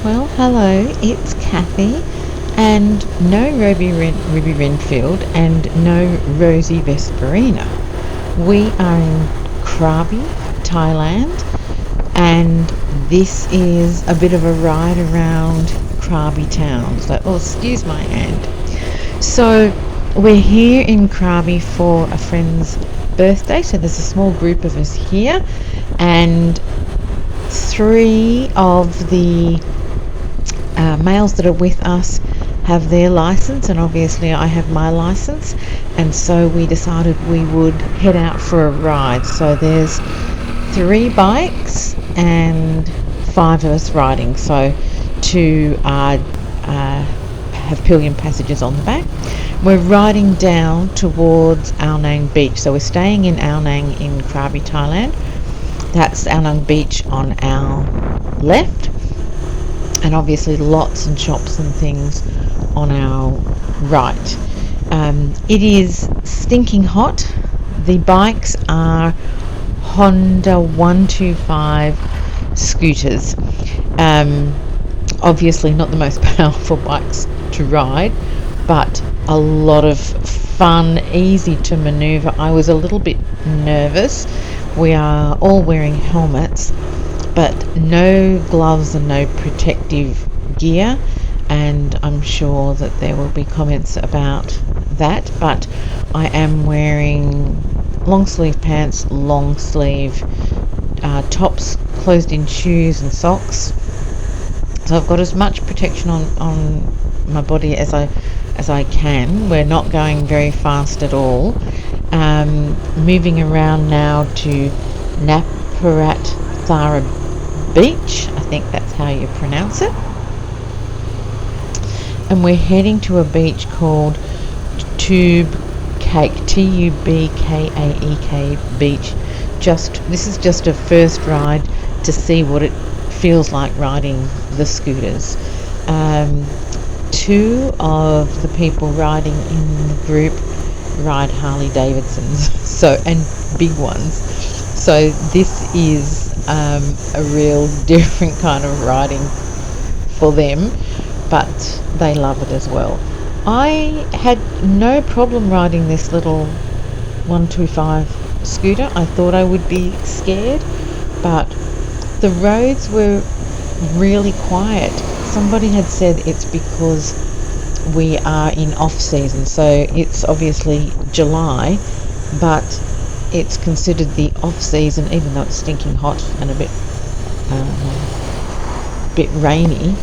Well, hello, it's Kathy, and no Ruby Renfield, and no Rosie Vesperina. We are in Krabi, Thailand, and this is a bit of a ride around Krabi town. Excuse my hand. So, we're here in Krabi for a friend's birthday, so there's a small group of us here, and three of the males that are with us have their license, and obviously I have my license, and so we decided we would head out for a ride. So there's 3 bikes and 5 of us riding, so two have pillion passengers on the back. We're riding down towards Ao Nang Beach, so we're staying in Ao Nang in Krabi, Thailand. That's Ao Nang Beach on our left, and obviously lots and shops and things on our right. It is stinking hot. The bikes are Honda 125 scooters. Obviously not the most powerful bikes to ride, but a lot of fun, easy to maneuver. I was a little bit nervous. We are all wearing helmets, but no gloves and no protective gear, and I'm sure that there will be comments about that, but I am wearing long sleeve pants, long sleeve tops, closed in shoes and socks, so I've got as much protection on my body as I can. We're not going very fast at all. Moving around now to Naparat Thara Beach, I think that's how you pronounce it, and we're heading to a beach called Tubkaek, Tubkaek beach. This is just a first ride to see what it feels like riding the scooters. 2 of the people riding in the group ride Harley Davidsons, and big ones, so this is a real different kind of riding for them, but they love it as well. I had no problem riding this little 125 scooter. I thought I would be scared, but the roads were really quiet. Somebody had said it's because we are in off season, so it's obviously July, but it's considered the off season, even though it's stinking hot and a bit rainy.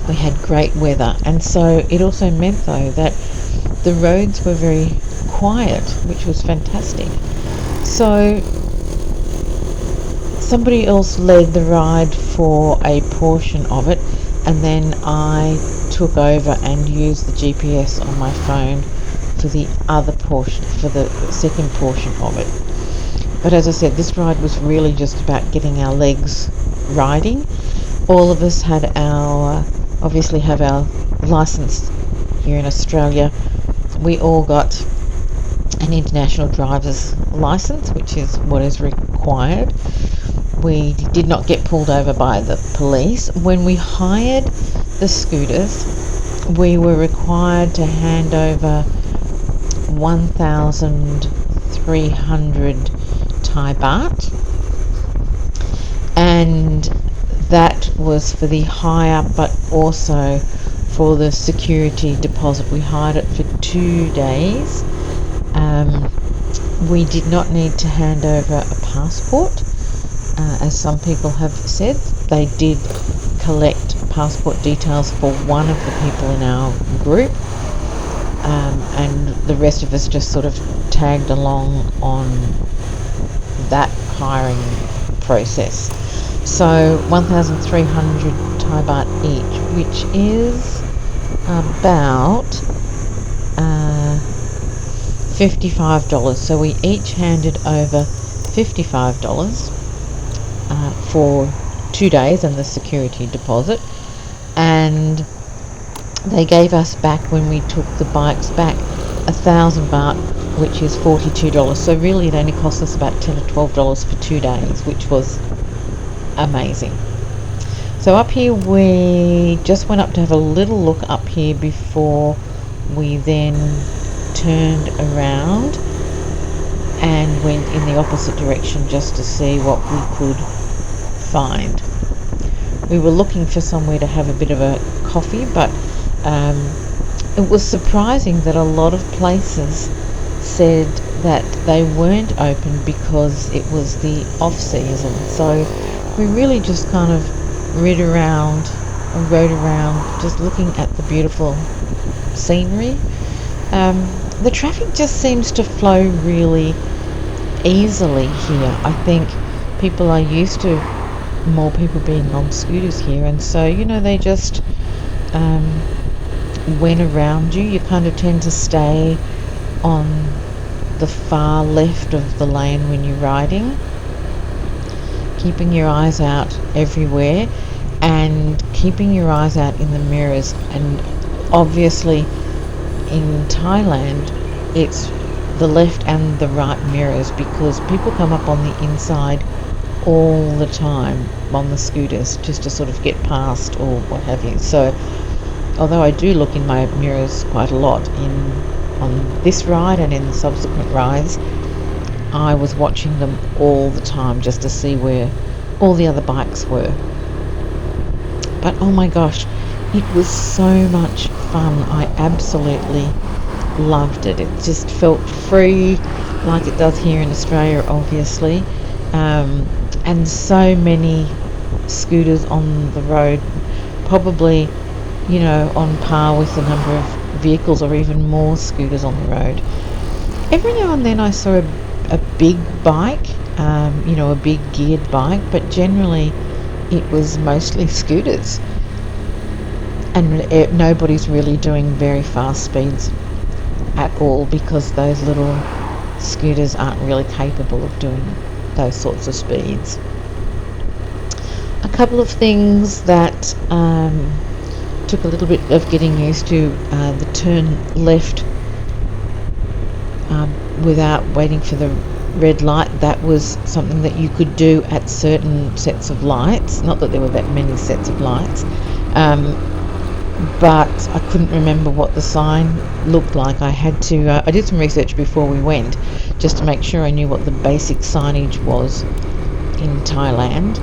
We had great weather, and so it also meant though that the roads were very quiet, which was fantastic. So somebody else led the ride for a portion of it, and then I took over and used the GPS on my phone for the other portion, for the second portion of it. But as I said, this ride was really just about getting our legs riding. All of us had obviously have our license here in Australia. We all got an international driver's license, which is what is required. We did not get pulled over by the police. When we hired the scooters, we were required to hand over 1,300 Thai baht, and that was for the hire, but also for the security deposit. We hired it for 2 days. We did not need to hand over a passport, as some people have said. They did collect passport details for one of the people in our group, and the rest of us just sort of tagged along on that hiring process. So 1,300 Thai baht each, which is about $55. So we each handed over $55 for 2 days and the security deposit, and they gave us back, when we took the bikes back, 1,000 baht, which is $42. So really it only cost us about $10 or $12 for 2 days, which was amazing. So up here we just went up to have a little look up here before we then turned around and went in the opposite direction just to see what we could find. We were looking for somewhere to have a bit of a coffee, but it was surprising that a lot of places said that they weren't open because it was the off season. So we really just kind of rode around, just looking at the beautiful scenery. The traffic just seems to flow really easily here. I think people are used to more people being on scooters here, and so they just went around you. You kind of tend to stay on the far left of the lane when you're riding, keeping your eyes out everywhere and keeping your eyes out in the mirrors. And obviously in Thailand it's the left and the right mirrors, because people come up on the inside all the time on the scooters just to sort of get past or what have you. So although I do look in my mirrors quite a lot on this ride and in the subsequent rides, I was watching them all the time just to see where all the other bikes were. But oh my gosh, it was so much fun. I absolutely loved it. It just felt free, like it does here in Australia, obviously. And so many scooters on the road, probably on par with the number of vehicles, or even more scooters on the road. Every now and then I saw a big bike, a big geared bike, but generally it was mostly scooters, and nobody's really doing very fast speeds at all, because those little scooters aren't really capable of doing those sorts of speeds. A couple of things that took a little bit of getting used to: the turn left without waiting for the red light. That was something that you could do at certain sets of lights. Not that there were that many sets of lights, but I couldn't remember what the sign looked like. I had to I did some research before we went just to make sure I knew what the basic signage was in Thailand,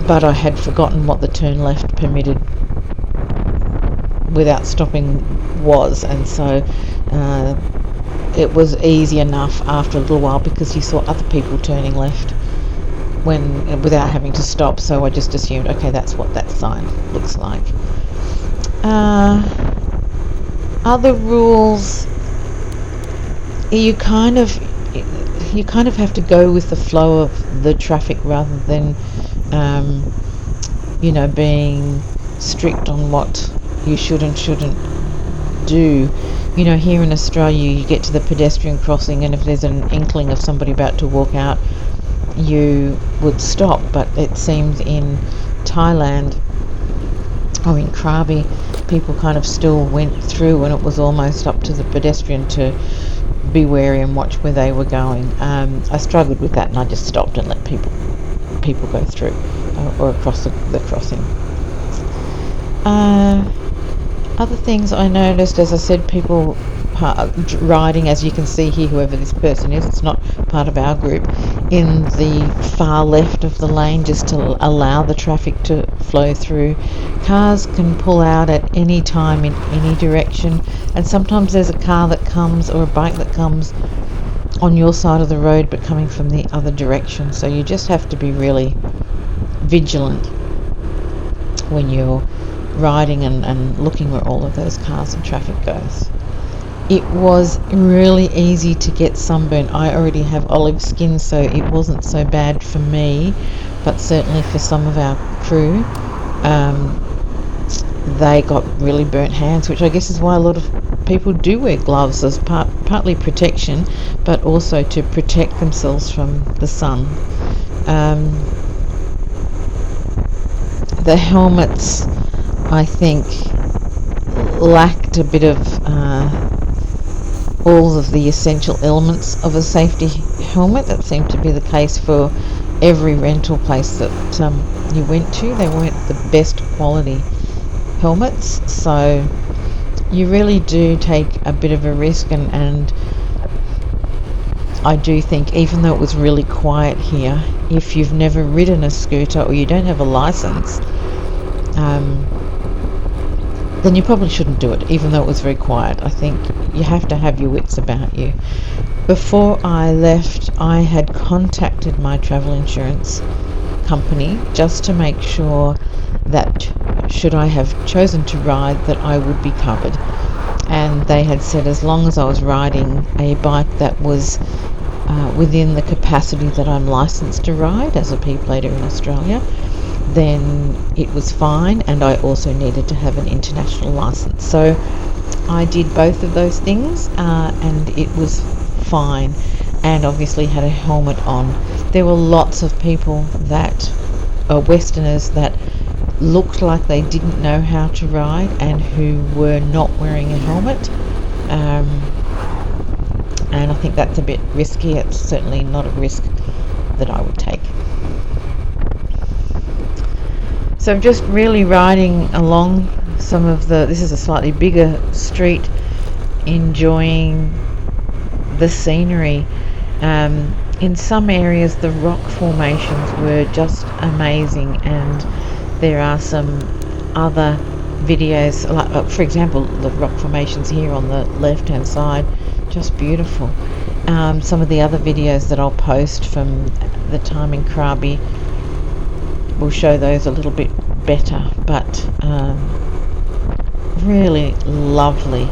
but I had forgotten what the turn left permitted without stopping was, and so it was easy enough after a little while, because you saw other people turning left without having to stop. So I just assumed, okay, that's what that sign looks like. Other rules, you kind of have to go with the flow of the traffic rather than being strict on what you should and shouldn't do. Here in Australia you get to the pedestrian crossing, and if there's an inkling of somebody about to walk out, you would stop. But it seems in Thailand, or in Krabi, people kind of still went through, and it was almost up to the pedestrian to be wary and watch where they were going. I struggled with that, and I just stopped and let people go through or across the crossing. Other things I noticed, as I said, people riding, as you can see here, whoever this person is, it's not part of our group, in the far left of the lane just to allow the traffic to flow through. Cars can pull out at any time in any direction, and sometimes there's a car that comes, or a bike that comes on your side of the road but coming from the other direction. So you just have to be really vigilant when you're riding and looking where all of those cars and traffic goes. It was really easy to get sunburn. I already have olive skin, so it wasn't so bad for me, but certainly for some of our crew, they got really burnt hands, which I guess is why a lot of people do wear gloves, as partly protection, but also to protect themselves from the sun. The helmets, I think, lacked a bit of all of the essential elements of a safety helmet. That seemed to be the case for every rental place that you went to, they weren't the best quality helmets, so you really do take a bit of a risk, and I do think, even though it was really quiet here, if you've never ridden a scooter or you don't have a license, then you probably shouldn't do it, even though it was very quiet. I think you have to have your wits about you. Before I left, I had contacted my travel insurance company just to make sure that should I have chosen to ride, that I would be covered. And they had said as long as I was riding a bike that was within the capacity that I'm licensed to ride as a P-plater in Australia, then it was fine, and I also needed to have an international license. So I did both of those things, and it was fine, and obviously had a helmet on. There were lots of people that are Westerners that looked like they didn't know how to ride and who were not wearing a helmet, and I think that's a bit risky. It's certainly not a risk that I would take. So I'm just really riding along some of this is a slightly bigger street, enjoying the scenery. In some areas the rock formations were just amazing, and there are some other videos, like for example the rock formations here on the left hand side, just beautiful. Some of the other videos that I'll post from the time in Krabi will show those a little bit better, but really lovely.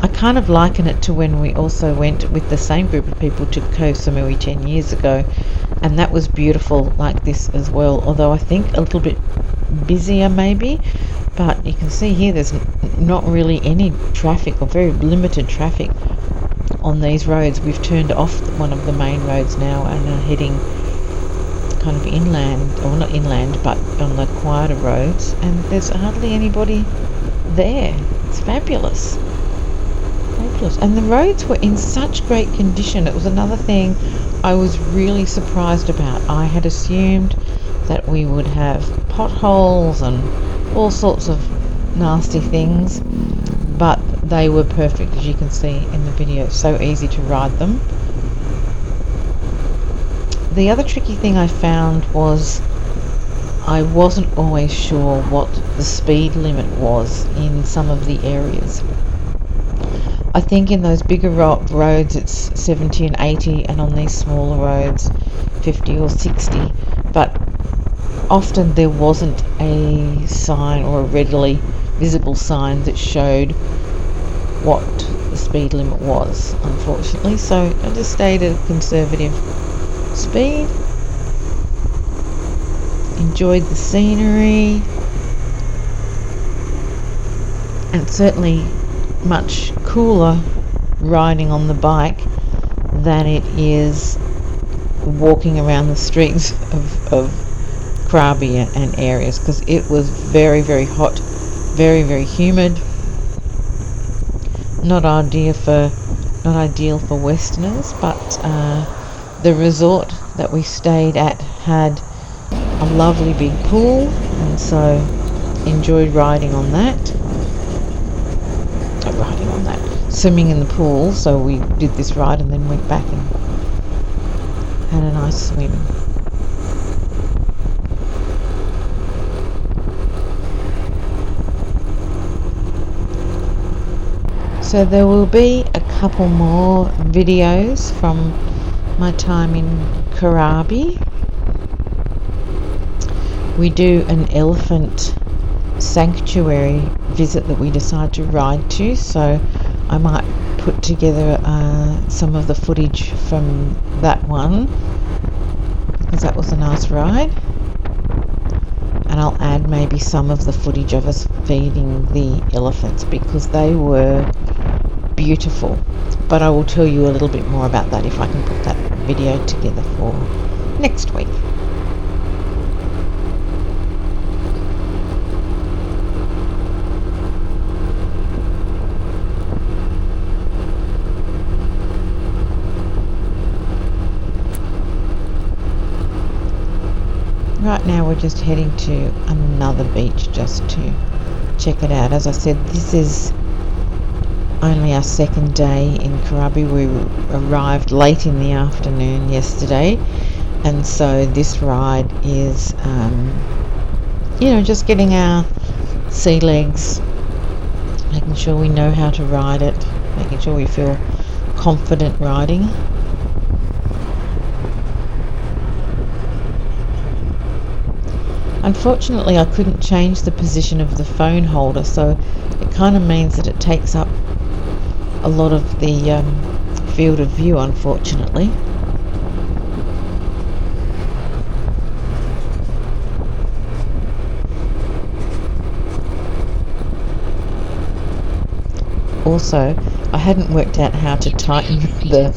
I kind of liken it to when we also went with the same group of people to Koh Samui 10 years ago, and that was beautiful like this as well, although I think a little bit busier maybe. But you can see here there's not really any traffic, or very limited traffic on these roads. We've turned off one of the main roads now and are heading kind of inland, or not inland, but on the quieter roads, and there's hardly anybody there. It's fabulous. Fabulous. And the roads were in such great condition. It was another thing I was really surprised about. I had assumed that we would have potholes and all sorts of nasty things, but they were perfect, as you can see in the video. It's so easy to ride them. The other tricky thing I found was I wasn't always sure what the speed limit was in some of the areas. I think in those bigger roads it's 70 and 80, and on these smaller roads 50 or 60, but often there wasn't a sign or a readily visible sign that showed what the speed limit was, unfortunately. So I just stayed at a conservative speed, enjoyed the scenery, and certainly much cooler riding on the bike than it is walking around the streets of Krabi and areas, because it was very, very hot, very, very humid. Not ideal for Westerners, but the resort that we stayed at had a lovely big pool, and so enjoyed swimming in the pool. So we did this ride and then went back and had a nice swim. So there will be a couple more videos from my time in Krabi. We do an elephant sanctuary visit that we decide to ride to, so I might put together some of the footage from that one, because that was a nice ride, and I'll add maybe some of the footage of us feeding the elephants, because they were beautiful. But I will tell you a little bit more about that if I can put that video together for next week. right now we're just heading to another beach just to check it out. As I said, this is only our second day in Krabi. We arrived late in the afternoon yesterday, and so this ride is just getting our sea legs, making sure we know how to ride it, making sure we feel confident riding. Unfortunately, I couldn't change the position of the phone holder, so it kind of means that it takes up a lot of the field of view, unfortunately. Also, I hadn't worked out how to tighten the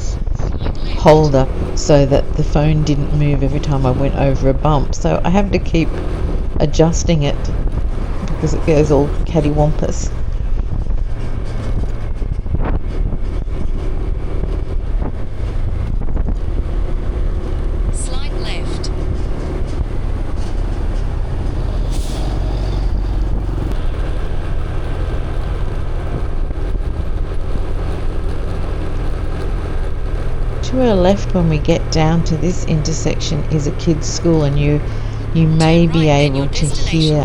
holder so that the phone didn't move every time I went over a bump, so I have to keep adjusting it because it goes all cattywampus. Slight left. To our left, when we get down to this intersection, is a kids' school, and you may be able to hear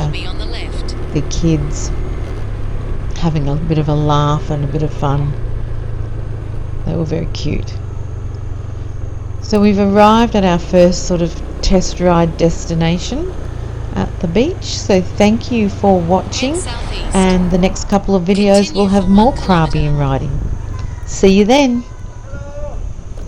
the kids having a bit of a laugh and a bit of fun. They were very cute. So we've arrived at our first sort of test ride destination at the beach. So thank you for watching, and the next couple of videos will have more Krabi riding. See you then.